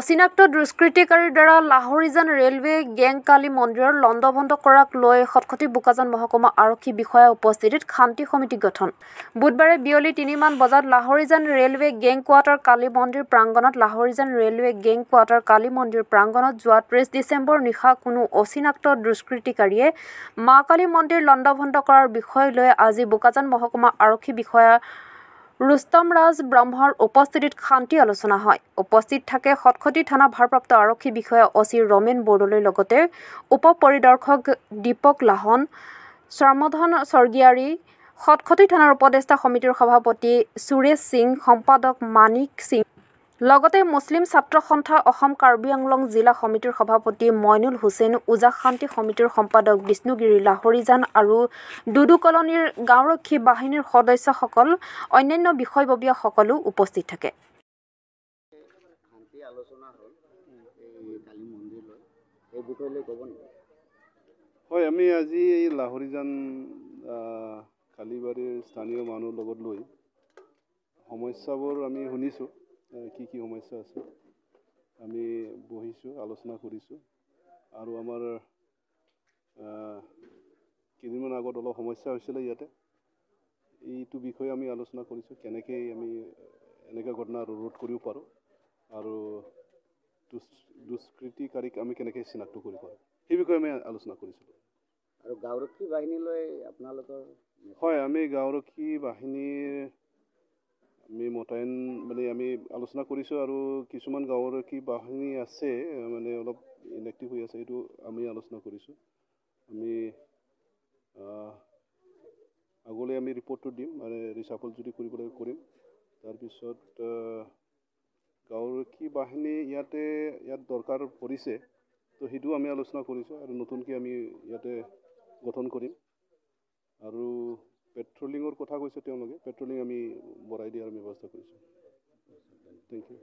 অচিনাক্ত দুষ্কৃতিকাৰীৰ দ্বাৰা Lahorijan railway gang Kali মন্দিৰৰ লণ্ডভণ্ড কৰাক লৈ খটখটি বোকাজান মহকুমা আৰক্ষী বিষয়াৰ উপস্থিতিত শান্তি সমিতি গঠন। বুধবাৰে বিয়লি 3 মান বজাত Lahorijan railway gang quarter Kali মন্দিৰ প্ৰাংগণত যোৱা 30 ডিচেম্বৰ নিশা কোনো অচিনাক্ত দুষ্কৃতিকাৰীয়ে মা কালী মন্দিৰ লণ্ডভণ্ড কৰাৰ বিষয় লৈ আজি বোকাজান মহকুমা আৰক্ষী বিষয়া ৰুস্তম ৰাজ ব্ৰহ্মৰ উপস্থিতিত শান্তি আলোচনা হয়। উপস্থিত থাকে খটখটি থানা ভাৰপ্ৰাপ্ত আৰক্ষী বিষয়া অচি ৰমেন বৰদলৈ লগতে উপ পৰিদৰ্শক দীপক লাহন, স্বৰ্মধন স্বৰ্গীয়াৰী, খটখটি থানাৰ উপদেষ্টা সমিতিৰ সভাপতি সুৰেশ সিং, সম্পাদক মানিক সিং, লগতে মুছলিম ছাত্ৰ সন্থা অসম কাৰ্বি আংলং জিলা সমিতিৰ সভাপতি মইনুল হুছেইন, উজাক শান্তি সমিতিৰ সম্পাদক বিষ্ণুগিৰি লাহৰীজান আৰু দুদু কলনীৰ গাঁওৰক্ষী বাহিনীৰ সদস্যসকল অন্যান্য বিষয়ববীয়া সকলো উপস্থিত থাকে। হয়, আমি আজি এই লাহৰীজান কালীবাৰীৰ স্থানীয় মানুহৰ লগত লৈ সমস্যাবোৰ আমি শুনিছোঁ, কি সমস্যা আছে আমি বহিছোঁ, আলোচনা কৰিছোঁ আৰু আমাৰ কেইদিনমান আগত অলপ সমস্যা হৈছিলে ইয়াতে। এইটো বিষয়ে আমি আলোচনা কৰিছোঁ, কেনেকৈ আমি এনেকুৱা ঘটনা ৰোধ কৰিব পাৰোঁ আৰু দুষ্কৃতিকাৰীক আমি কেনেকৈ চিনাক্ত কৰিব পাৰোঁ, সেই বিষয়ে আমি আলোচনা কৰিছিলোঁ। আৰু গাঁওৰক্ষী বাহিনীলৈ আপোনালোকৰ? হয়, আমি গাঁওৰক্ষী বাহিনীৰ আমি মোতায়েন আমি আলোচনা কৰিছোঁ আৰু কিছুমান গাঁওৰক্ষী বাহিনী আছে অলপ ইনএক্টিভ হৈ আছে, এইটো আমি আলোচনা কৰিছোঁ। আমি আগলৈ আমি ৰিপৰ্টটো দিম, ৰিচাফল যদি কৰিব লাগে কৰিম। তাৰপিছত গাঁওৰক্ষী বাহিনী ইয়াত দৰকাৰ পৰিছে, তো সেইটোও আমি আলোচনা কৰিছোঁ আৰু নতুনকৈ আমি ইয়াতে গঠন কৰিম। আৰু পেট্ৰলিঙৰ কথা কৈছে তেওঁলোকে, পেট্ৰলিং আমি বঢ়াই দিয়াৰ ব্যৱস্থা কৰিছোঁ। Thank U.